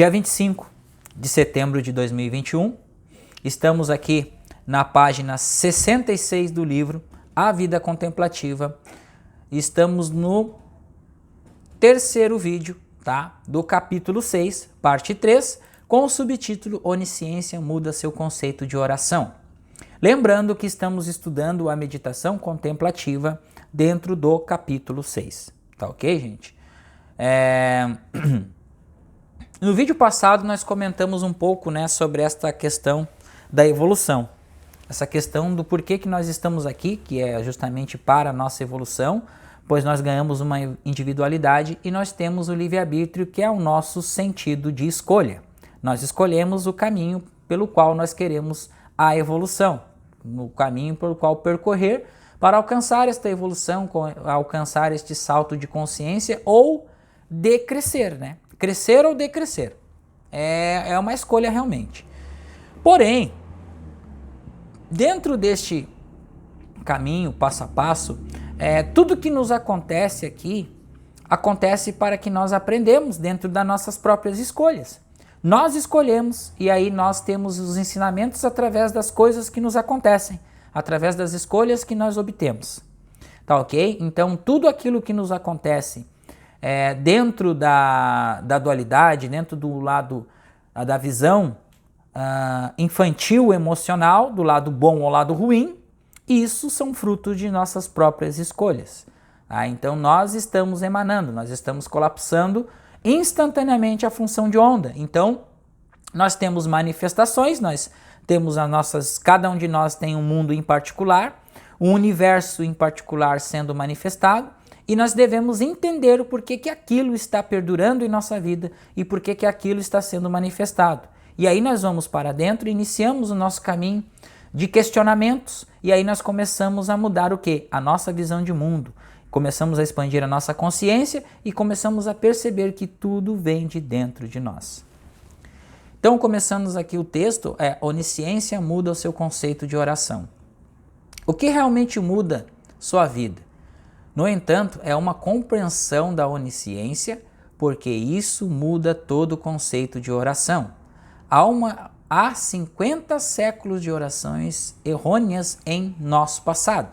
Dia 25 de setembro de 2021, estamos aqui na página 66 do livro A Vida Contemplativa. Estamos no terceiro vídeo, tá? Do capítulo 6, parte 3, com o subtítulo Onisciência muda seu conceito de oração. Lembrando que estamos estudando a meditação contemplativa dentro do capítulo 6, tá ok, gente? No vídeo passado nós comentamos um pouco, né, sobre esta questão da evolução. Essa questão do porquê que nós estamos aqui, que é justamente para a nossa evolução, pois nós ganhamos uma individualidade e nós temos o livre-arbítrio, que é o nosso sentido de escolha. Nós escolhemos o caminho pelo qual nós queremos a evolução, no caminho pelo qual percorrer para alcançar esta evolução, alcançar este salto de consciência ou decrescer, né? Crescer ou decrescer. É uma escolha realmente. Porém, dentro deste caminho, passo a passo, tudo que nos acontece aqui, acontece para que nós aprendamos dentro das nossas próprias escolhas. Nós escolhemos e aí nós temos os ensinamentos através das coisas que nos acontecem, através das escolhas que nós obtemos. Tá ok? Então, tudo aquilo que nos acontece dentro da dualidade, dentro do lado da visão infantil, emocional, do lado bom ao lado ruim, isso são frutos de nossas próprias escolhas. Tá? Então nós estamos emanando, nós estamos colapsando instantaneamente a função de onda. Então nós temos manifestações, nós temos cada um de nós tem um mundo em particular, um universo em particular sendo manifestado, e nós devemos entender o porquê que aquilo está perdurando em nossa vida e porquê que aquilo está sendo manifestado. E aí nós vamos para dentro e iniciamos o nosso caminho de questionamentos, e aí nós começamos a mudar o quê? A nossa visão de mundo. Começamos a expandir a nossa consciência e começamos a perceber que tudo vem de dentro de nós. Então começamos aqui o texto, onisciência muda o seu conceito de oração. O que realmente muda sua vida? No entanto, é uma compreensão da onisciência, porque isso muda todo o conceito de oração. Há 50 séculos de orações errôneas em nosso passado.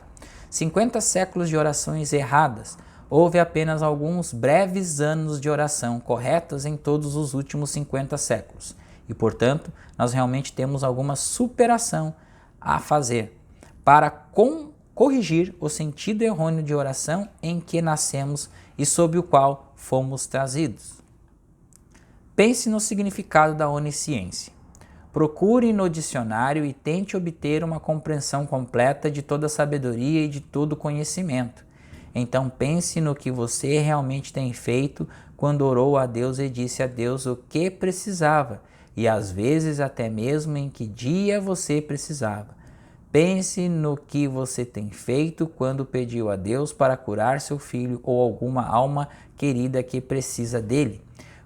50 séculos de orações erradas. Houve apenas alguns breves anos de oração corretas em todos os últimos 50 séculos. E, portanto, nós realmente temos alguma superação a fazer para corrigir o sentido errôneo de oração em que nascemos e sob o qual fomos trazidos. Pense no significado da onisciência. Procure no dicionário e tente obter uma compreensão completa de toda a sabedoria e de todo o conhecimento. Então pense no que você realmente tem feito quando orou a Deus e disse a Deus o que precisava, e às vezes até mesmo em que dia você precisava. Pense no que você tem feito quando pediu a Deus para curar seu filho ou alguma alma querida que precisa dele.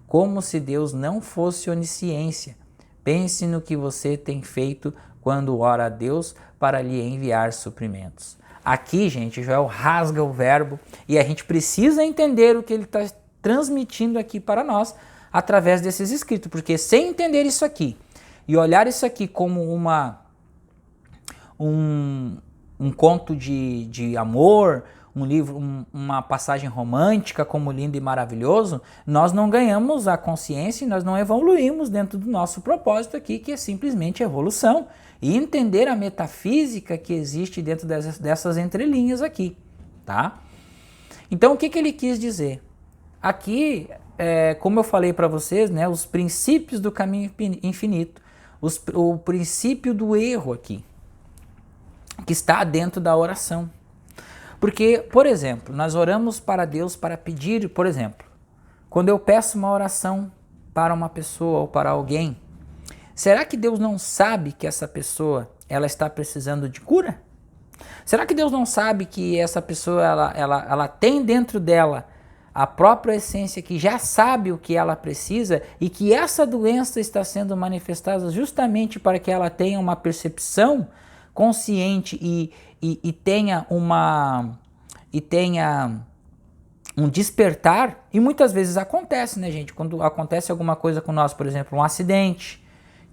Como se Deus não fosse onisciência. Pense no que você tem feito quando ora a Deus para lhe enviar suprimentos. Aqui, gente, Joel rasga o verbo e a gente precisa entender o que ele está transmitindo aqui para nós através desses escritos, porque sem entender isso aqui e olhar isso aqui como um conto de amor, um livro, uma passagem romântica como lindo e maravilhoso, nós não ganhamos a consciência e nós não evoluímos dentro do nosso propósito aqui, que é simplesmente evolução e entender a metafísica que existe dentro dessas entrelinhas aqui, tá? Então o que ele quis dizer? Aqui, como eu falei para vocês, né, os princípios do caminho infinito, o princípio do erro aqui, que está dentro da oração. Porque, por exemplo, nós oramos para Deus para pedir, por exemplo, quando eu peço uma oração para uma pessoa ou para alguém, será que Deus não sabe que essa pessoa ela está precisando de cura? Será que Deus não sabe que essa pessoa ela tem dentro dela a própria essência que já sabe o que ela precisa e que essa doença está sendo manifestada justamente para que ela tenha uma percepção consciente e tenha um despertar, e muitas vezes acontece, né, gente? Quando acontece alguma coisa com nós, por exemplo, um acidente,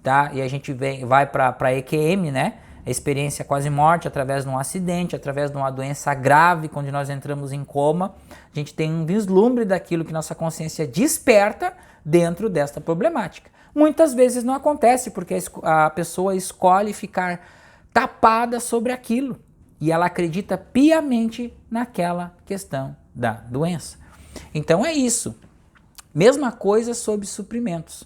tá? E a gente vai para EQM, né? A experiência quase morte através de um acidente, através de uma doença grave, quando nós entramos em coma, a gente tem um vislumbre daquilo que nossa consciência desperta dentro desta problemática. Muitas vezes não acontece porque a pessoa escolhe ficar tapada sobre aquilo e ela acredita piamente naquela questão da doença. Então é isso. Mesma coisa sobre suprimentos.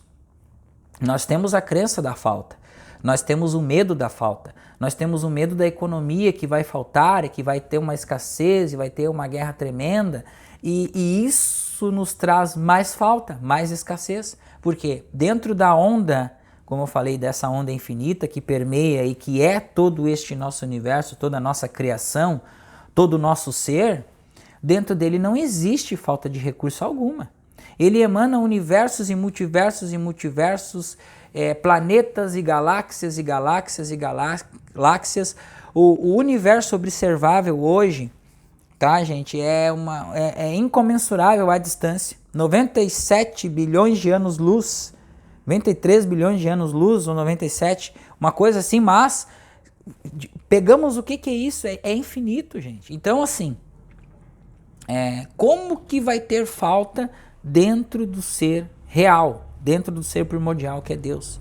Nós temos a crença da falta, nós temos o medo da falta, nós temos o medo da economia que vai faltar, e que vai ter uma escassez, e vai ter uma guerra tremenda, e isso nos traz mais falta, mais escassez, porque dentro da onda, como eu falei, dessa onda infinita que permeia e que é todo este nosso universo, toda a nossa criação, todo o nosso ser, dentro dele não existe falta de recurso alguma. Ele emana universos e multiversos, planetas e galáxias e galáxias e galáxias. O universo observável hoje, tá, gente, é incomensurável a distância. 97 bilhões de anos-luz, 93 bilhões de anos-luz, ou 97, uma coisa assim, mas pegamos o que é isso? É infinito, gente. Então, assim, como que vai ter falta dentro do ser real, dentro do ser primordial que é Deus?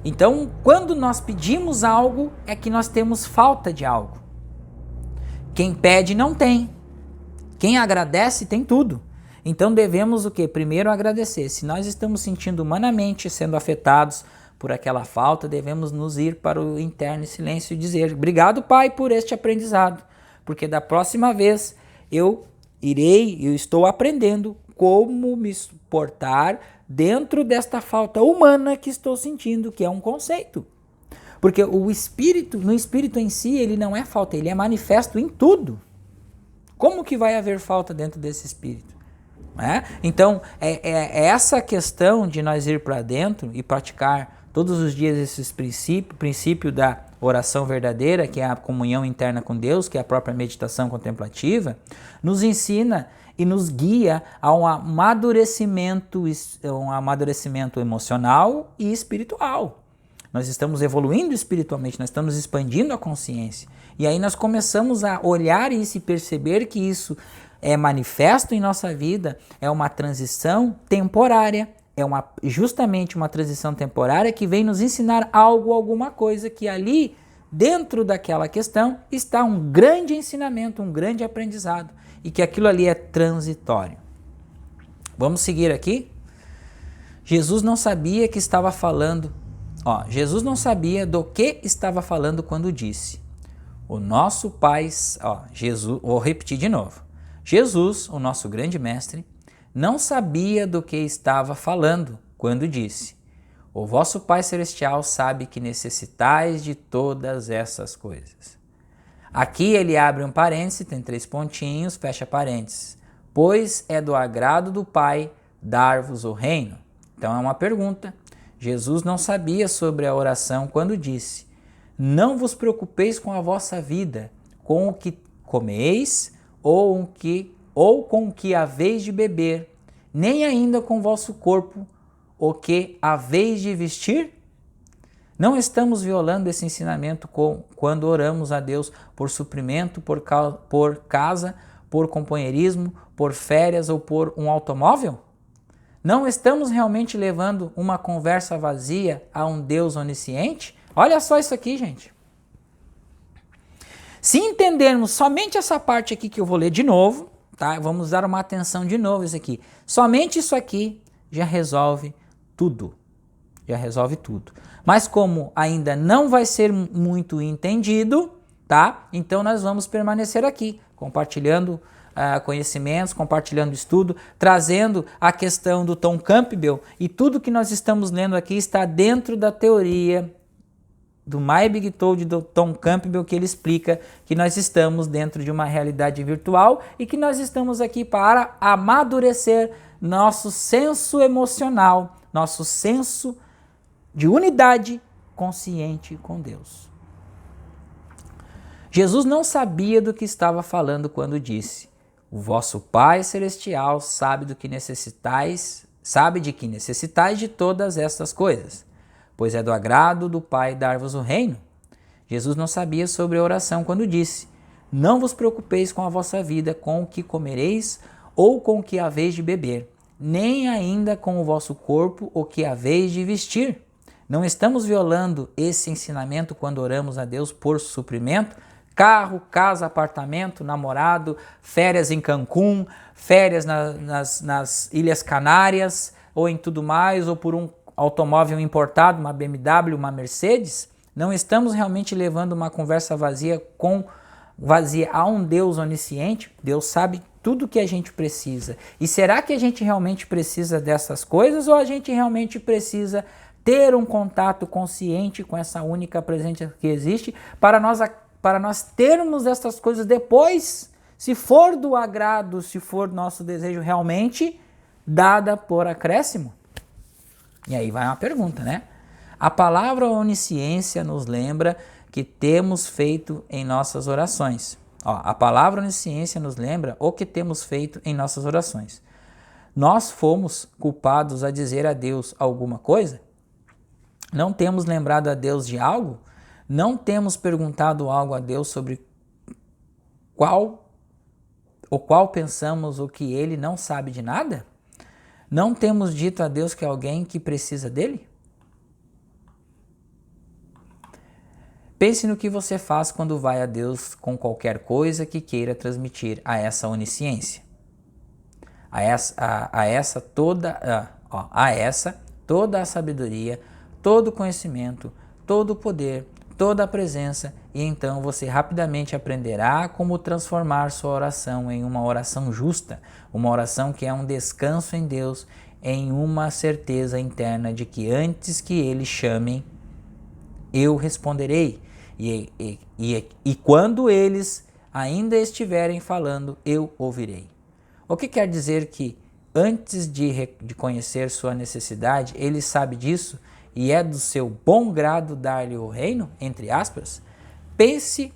Então, quando nós pedimos algo, é que nós temos falta de algo. Quem pede não tem. Quem agradece tem tudo. Então devemos o quê? Primeiro agradecer. Se nós estamos sentindo humanamente sendo afetados por aquela falta, devemos nos ir para o interno em silêncio e dizer: obrigado, Pai, por este aprendizado, porque da próxima vez eu estou aprendendo como me suportar dentro desta falta humana que estou sentindo, que é um conceito. Porque no espírito em si, ele não é falta, ele é manifesto em tudo. Como que vai haver falta dentro desse espírito? Então, é essa questão de nós ir para dentro e praticar todos os dias esses princípio da oração verdadeira, que é a comunhão interna com Deus, que é a própria meditação contemplativa, nos ensina e nos guia a um amadurecimento emocional e espiritual. Nós estamos evoluindo espiritualmente, nós estamos expandindo a consciência. E aí nós começamos a olhar isso e perceber que isso é manifesto em nossa vida, é uma transição temporária, justamente uma transição temporária que vem nos ensinar alguma coisa, que ali, dentro daquela questão, está um grande ensinamento, um grande aprendizado, e que aquilo ali é transitório. Vamos seguir aqui? Jesus não sabia que estava falando, Jesus não sabia do que estava falando quando disse: o nosso Pai, Jesus, vou repetir de novo. Jesus, o nosso grande mestre, não sabia do que estava falando quando disse: o vosso Pai Celestial sabe que necessitais de todas essas coisas. Aqui ele abre um parêntese, tem 3 pontinhos, fecha parênteses. Pois é do agrado do Pai dar-vos o reino. Então é uma pergunta. Jesus não sabia sobre a oração quando disse: não vos preocupeis com a vossa vida, com o que comeis ou com o que haveis de beber, nem ainda com o vosso corpo, o que haveis de vestir? Não estamos violando esse ensinamento quando oramos a Deus por suprimento, por casa, por companheirismo, por férias ou por um automóvel? Não estamos realmente levando uma conversa vazia a um Deus onisciente? Olha só isso aqui, gente. Se entendermos somente essa parte aqui que eu vou ler de novo, tá? Vamos dar uma atenção de novo isso aqui. Somente isso aqui já resolve tudo. Já resolve tudo. Mas como ainda não vai ser muito entendido, tá? Então nós vamos permanecer aqui, compartilhando conhecimentos, compartilhando estudo, trazendo a questão do Tom Campbell, e tudo que nós estamos lendo aqui está dentro da teoria do My Big Told do Tom Campbell, que ele explica que nós estamos dentro de uma realidade virtual e que nós estamos aqui para amadurecer nosso senso emocional, nosso senso de unidade consciente com Deus. Jesus não sabia do que estava falando quando disse: O vosso Pai Celestial sabe de que necessitais de todas estas coisas, pois é do agrado do Pai dar-vos o reino. Jesus não sabia sobre a oração quando disse: não vos preocupeis com a vossa vida, com o que comereis ou com o que haveis de beber, nem ainda com o vosso corpo o que haveis de vestir. Não estamos violando esse ensinamento quando oramos a Deus por suprimento? Carro, casa, apartamento, namorado, férias em Cancún, férias nas Ilhas Canárias, ou em tudo mais, ou por um automóvel importado, uma BMW, uma Mercedes? Não estamos realmente levando uma conversa vazia a um Deus onisciente? Deus sabe tudo que a gente precisa. E será que a gente realmente precisa dessas coisas, ou a gente realmente precisa ter um contato consciente com essa única presença que existe para nós termos essas coisas depois, se for do agrado, se for nosso desejo realmente, dada por acréscimo? E aí vai uma pergunta, né? A palavra onisciência nos lembra que temos feito em nossas orações. A palavra onisciência nos lembra o que temos feito em nossas orações. Nós fomos culpados a dizer a Deus alguma coisa? Não temos lembrado a Deus de algo? Não temos perguntado algo a Deus sobre qual pensamos o que Ele não sabe de nada? Não temos dito a Deus que é alguém que precisa dele? Pense no que você faz quando vai a Deus com qualquer coisa que queira transmitir a essa onisciência. A essa toda a sabedoria, todo o conhecimento, todo o poder, toda a presença, e então você rapidamente aprenderá como transformar sua oração em uma oração justa, uma oração que é um descanso em Deus, em uma certeza interna de que antes que Ele chame, eu responderei. E quando eles ainda estiverem falando, eu ouvirei. O que quer dizer que antes de conhecer sua necessidade, Ele sabe disso e é do seu bom grado dar-lhe o reino, entre aspas? Pense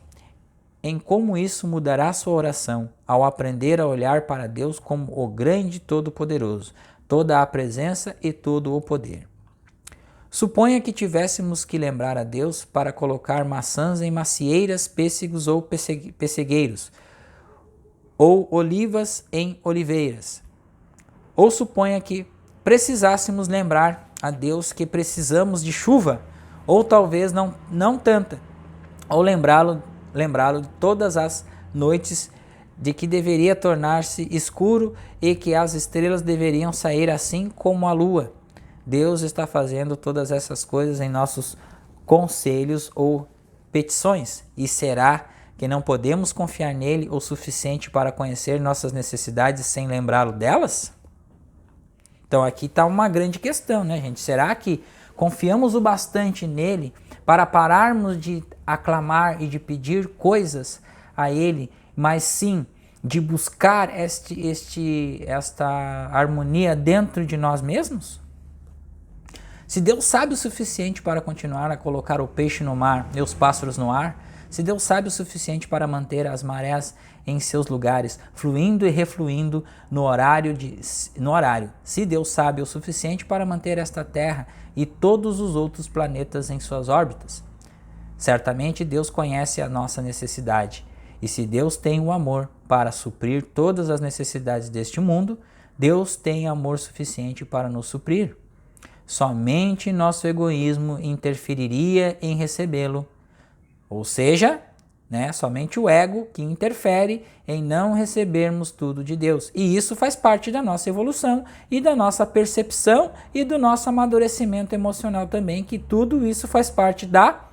em como isso mudará sua oração ao aprender a olhar para Deus como o grande Todo-Poderoso, toda a presença e todo o poder. Suponha que tivéssemos que lembrar a Deus para colocar maçãs em macieiras, pêssegos ou pessegueiros, ou olivas em oliveiras. Ou suponha que precisássemos lembrar a Deus que precisamos de chuva, ou talvez não tanta, ou lembrá-lo todas as noites de que deveria tornar-se escuro e que as estrelas deveriam sair assim como a lua. Deus está fazendo todas essas coisas em nossos conselhos ou petições. E será que não podemos confiar nele o suficiente para conhecer nossas necessidades sem lembrá-lo delas? Então aqui está uma grande questão, né, gente? Será que confiamos o bastante nele para pararmos de aclamar e de pedir coisas a ele, mas sim de buscar esta harmonia dentro de nós mesmos? Se Deus sabe o suficiente para continuar a colocar o peixe no mar e os pássaros no ar, se Deus sabe o suficiente para manter as marés em seus lugares, fluindo e refluindo no horário, se Deus sabe o suficiente para manter esta Terra e todos os outros planetas em suas órbitas, certamente Deus conhece a nossa necessidade. E se Deus tem o amor para suprir todas as necessidades deste mundo, Deus tem amor suficiente para nos suprir. Somente nosso egoísmo interferiria em recebê-lo. Ou seja, somente o ego que interfere em não recebermos tudo de Deus. E isso faz parte da nossa evolução e da nossa percepção e do nosso amadurecimento emocional também, que tudo isso faz parte da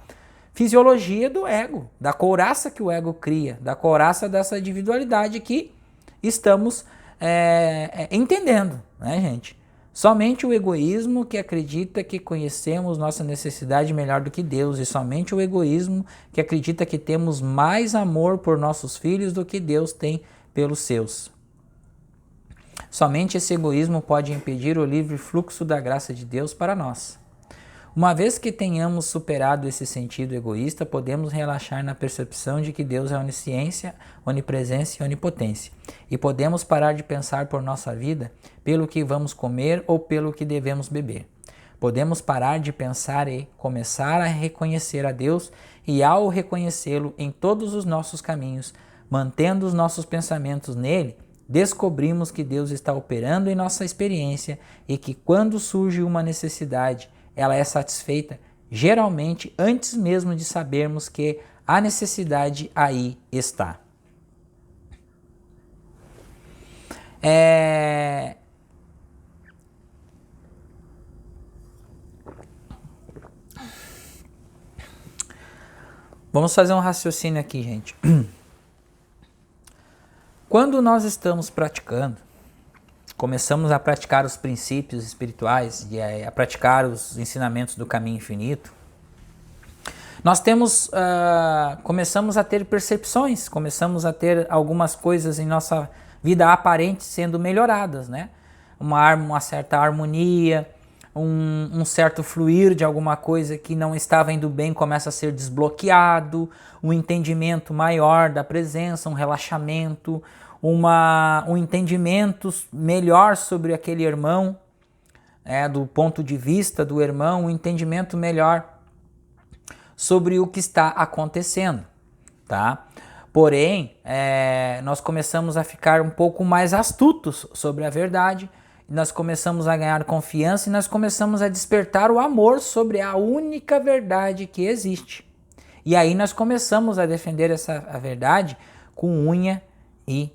fisiologia do ego, da couraça que o ego cria, da couraça dessa individualidade que estamos entendendo, né, gente? Somente o egoísmo que acredita que conhecemos nossa necessidade melhor do que Deus, e somente o egoísmo que acredita que temos mais amor por nossos filhos do que Deus tem pelos seus. Somente esse egoísmo pode impedir o livre fluxo da graça de Deus para nós. Uma vez que tenhamos superado esse sentido egoísta, podemos relaxar na percepção de que Deus é onisciência, onipresença e onipotência. E podemos parar de pensar por nossa vida pelo que vamos comer ou pelo que devemos beber. Podemos parar de pensar e começar a reconhecer a Deus, e ao reconhecê-lo em todos os nossos caminhos, mantendo os nossos pensamentos nele, descobrimos que Deus está operando em nossa experiência e que quando surge uma necessidade, ela é satisfeita, geralmente antes mesmo de sabermos que a necessidade aí está. Vamos fazer um raciocínio aqui, gente. Quando nós estamos praticando, começamos a praticar os princípios espirituais e a praticar os ensinamentos do caminho infinito, nós começamos a ter percepções, começamos a ter algumas coisas em nossa vida aparente sendo melhoradas, né? Uma certa harmonia, um certo fluir de alguma coisa que não estava indo bem começa a ser desbloqueado, um entendimento maior da presença, um relaxamento, um entendimento melhor sobre aquele irmão, do ponto de vista do irmão, um entendimento melhor sobre o que está acontecendo, tá? Porém, nós começamos a ficar um pouco mais astutos sobre a verdade, nós começamos a ganhar confiança e nós começamos a despertar o amor sobre a única verdade que existe. E aí nós começamos a defender a verdade com unha e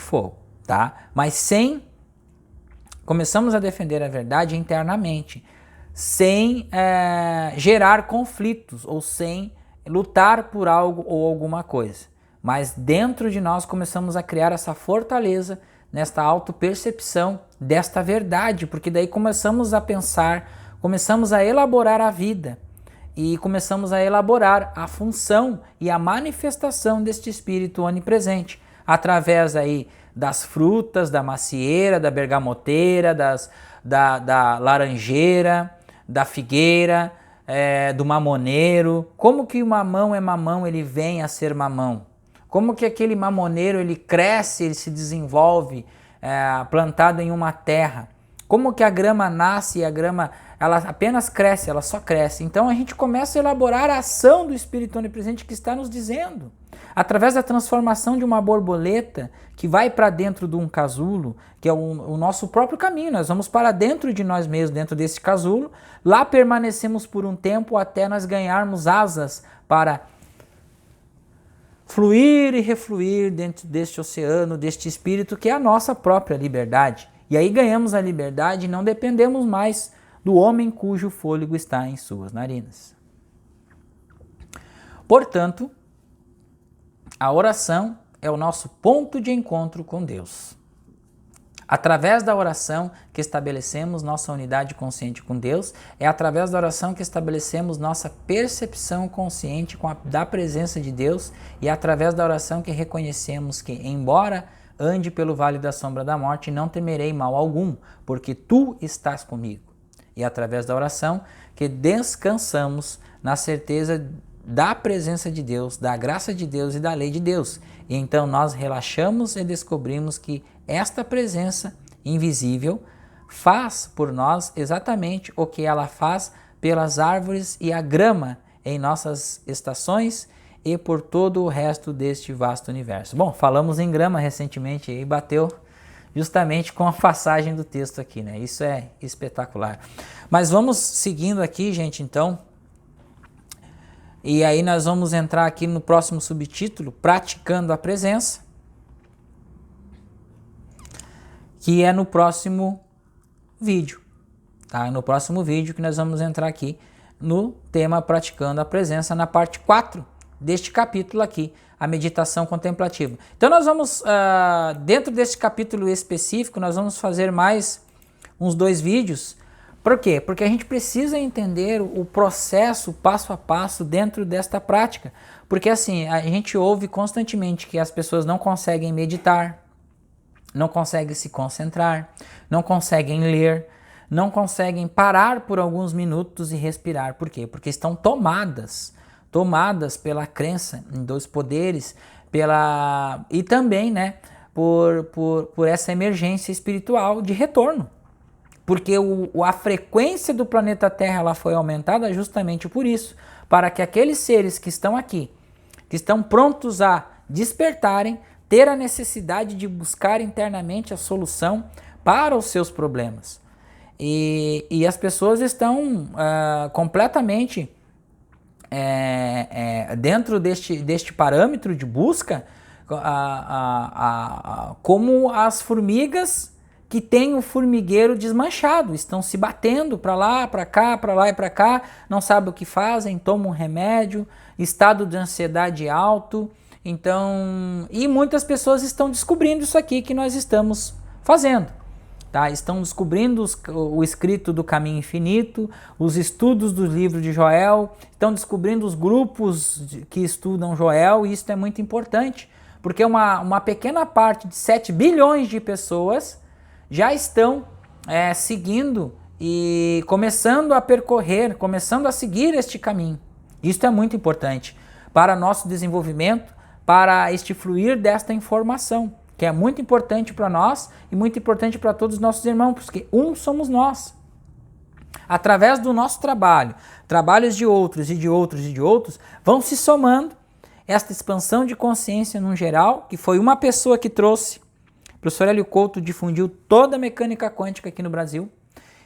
fogo, tá? Mas começamos a defender a verdade internamente, sem gerar conflitos ou sem lutar por algo ou alguma coisa. Mas dentro de nós começamos a criar essa fortaleza nesta autopercepção desta verdade, porque daí começamos a pensar, começamos a elaborar a vida e começamos a elaborar a função e a manifestação deste Espírito onipresente, através aí das frutas, da macieira, da bergamoteira, da laranjeira, da figueira, do mamoneiro. Como que o mamão é mamão, ele vem a ser mamão? Como que aquele mamoneiro ele cresce, ele se desenvolve plantado em uma terra? Como que a grama nasce e a grama ela apenas cresce, ela só cresce? Então a gente começa a elaborar a ação do Espírito Onipresente que está nos dizendo. Através da transformação de uma borboleta que vai para dentro de um casulo, que é o nosso próprio caminho, nós vamos para dentro de nós mesmos, dentro desse casulo, lá permanecemos por um tempo até nós ganharmos asas para fluir e refluir dentro deste oceano, deste espírito que é a nossa própria liberdade. E aí ganhamos a liberdade e não dependemos mais do homem cujo fôlego está em suas narinas. Portanto, a oração é o nosso ponto de encontro com Deus. Através da oração que estabelecemos nossa unidade consciente com Deus, é através da oração que estabelecemos nossa percepção consciente da presença de Deus e é através da oração que reconhecemos que, embora ande pelo vale da sombra da morte, não temerei mal algum, porque Tu estás comigo. E é através da oração que descansamos na certeza da presença de Deus, da graça de Deus e da lei de Deus. E então nós relaxamos e descobrimos que esta presença invisível faz por nós exatamente o que ela faz pelas árvores e a grama em nossas estações e por todo o resto deste vasto universo. Bom, falamos em grama recentemente e bateu justamente com a passagem do texto aqui, né? Isso é espetacular. Mas vamos seguindo aqui, gente, então. E aí nós vamos entrar aqui no próximo subtítulo, Praticando a Presença, que é no próximo vídeo, tá? No próximo vídeo que nós vamos entrar aqui no tema Praticando a Presença, na parte 4 deste capítulo aqui, a meditação contemplativa. Então nós vamos, dentro deste capítulo específico, nós vamos fazer mais uns 2 vídeos. Por quê? Porque a gente precisa entender o processo passo a passo dentro desta prática. Porque assim, a gente ouve constantemente que as pessoas não conseguem meditar, não conseguem se concentrar, não conseguem ler, não conseguem parar por alguns minutos e respirar. Por quê? Porque estão tomadas pela crença em dois poderes, e também, né, por essa emergência espiritual de retorno. Porque a frequência do planeta Terra ela foi aumentada justamente por isso, para que aqueles seres que estão aqui, que estão prontos a despertarem, ter a necessidade de buscar internamente a solução para os seus problemas. E as pessoas estão completamente dentro deste parâmetro de busca, como as formigas que têm o formigueiro desmanchado, estão se batendo para lá, para cá, para lá e para cá, não sabem o que fazem, tomam remédio, estado de ansiedade alto. Então, e muitas pessoas estão descobrindo isso aqui que nós estamos fazendo. Tá? Estão descobrindo o escrito do Caminho Infinito, os estudos do livro de Joel, estão descobrindo os grupos que estudam Joel, e isso é muito importante, porque uma pequena parte de 7 bilhões de pessoas já estão seguindo e começando a percorrer, começando a seguir este caminho. Isso é muito importante para nosso desenvolvimento, para este fluir desta informação, que é muito importante para nós e muito importante para todos os nossos irmãos, porque somos nós. Através do nosso trabalho, trabalhos de outros e de outros e de outros, vão se somando esta expansão de consciência no geral, que foi uma pessoa que trouxe. O professor Hélio Couto difundiu toda a mecânica quântica aqui no Brasil.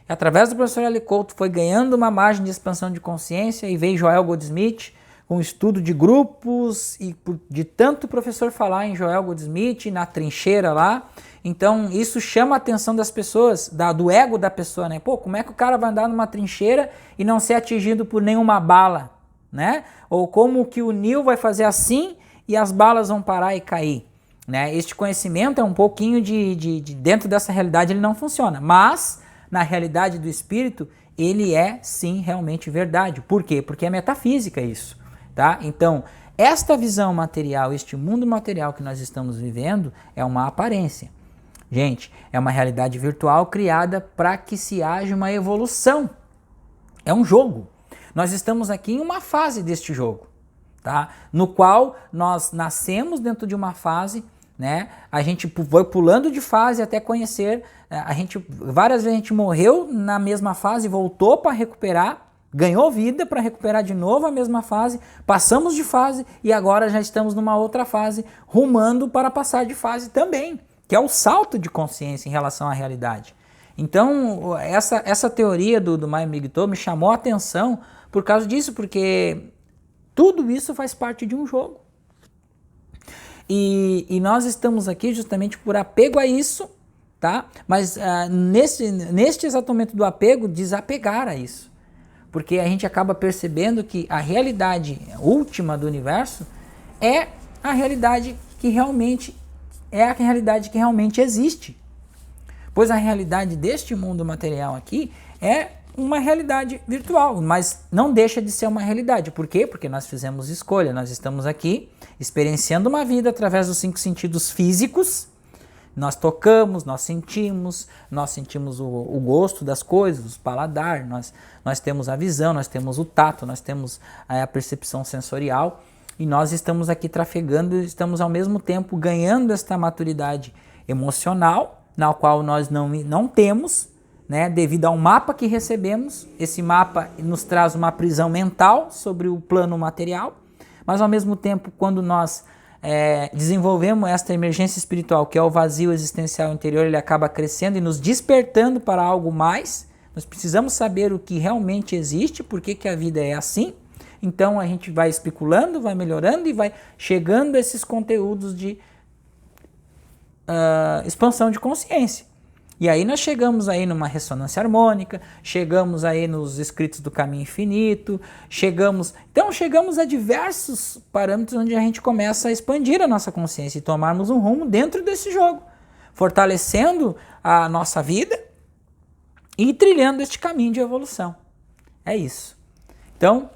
E através do professor Hélio Couto foi ganhando uma margem de expansão de consciência, e veio Joel Goldsmith com estudo de grupos, e de tanto professor falar em Joel Goldsmith, na trincheira lá. Então isso chama a atenção das pessoas, do ego da pessoa, né? Pô, como é que o cara vai andar numa trincheira e não ser atingido por nenhuma bala, né? Ou como que o Neo vai fazer assim e as balas vão parar e cair, né? Este conhecimento é um pouquinho de dentro dessa realidade, ele não funciona, mas na realidade do espírito ele é sim realmente verdade. Por quê? Porque é metafísica isso, tá? Então esta visão material, este mundo material que nós estamos vivendo é uma aparência. Gente, é uma realidade virtual criada para que se haja uma evolução. É um jogo. Nós estamos aqui em uma fase deste jogo, tá? No qual nós nascemos dentro de uma fase, né? A gente vai pulando de fase até conhecer. Várias vezes a gente morreu na mesma fase, voltou para recuperar, ganhou vida para recuperar de novo a mesma fase, passamos de fase e agora já estamos numa outra fase, rumando para passar de fase também, que é o salto de consciência em relação à realidade. Então, essa teoria do Maio Migto me chamou a atenção por causa disso, porque tudo isso faz parte de um jogo. E nós estamos aqui justamente por apego a isso, tá? Mas neste exato momento do apego, desapegar a isso. Porque a gente acaba percebendo que a realidade última do universo é a realidade que realmente existe. Pois a realidade deste mundo material aqui é uma realidade virtual, mas não deixa de ser uma realidade. Por quê? Porque nós fizemos escolha, nós estamos aqui experienciando uma vida através dos 5 sentidos físicos. Nós tocamos, nós sentimos o gosto das coisas, o paladar, nós temos a visão, nós temos o tato, nós temos a percepção sensorial, e nós estamos aqui trafegando, estamos ao mesmo tempo ganhando esta maturidade emocional, na qual nós não temos, né, devido a um mapa que recebemos. Esse mapa nos traz uma prisão mental sobre o plano material, mas ao mesmo tempo, quando nós desenvolvemos esta emergência espiritual, que é o vazio existencial interior, ele acaba crescendo e nos despertando para algo mais. Nós precisamos saber o que realmente existe, por que a vida é assim. Então a gente vai especulando, vai melhorando e vai chegando a esses conteúdos de expansão de consciência. E aí nós chegamos aí numa ressonância harmônica, chegamos aí nos escritos do Caminho Infinito, chegamos a diversos parâmetros onde a gente começa a expandir a nossa consciência e tomarmos um rumo dentro desse jogo, fortalecendo a nossa vida e trilhando este caminho de evolução. É isso. Então,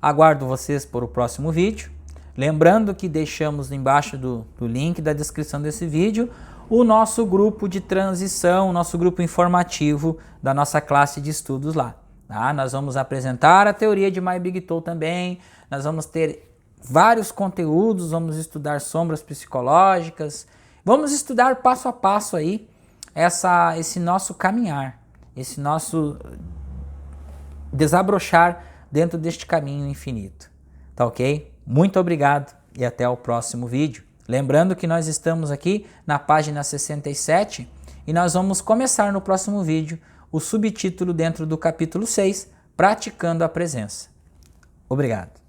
aguardo vocês para o próximo vídeo. Lembrando que deixamos embaixo do link da descrição desse vídeo o nosso grupo de transição, o nosso grupo informativo da nossa classe de estudos lá. Tá? Nós vamos apresentar a teoria de MyBigTool também, nós vamos ter vários conteúdos, vamos estudar sombras psicológicas, vamos estudar passo a passo aí esse nosso caminhar, esse nosso desabrochar dentro deste caminho infinito. Tá ok? Muito obrigado e até o próximo vídeo. Lembrando que nós estamos aqui na página 67 e nós vamos começar no próximo vídeo o subtítulo dentro do capítulo 6, Praticando a Presença. Obrigado.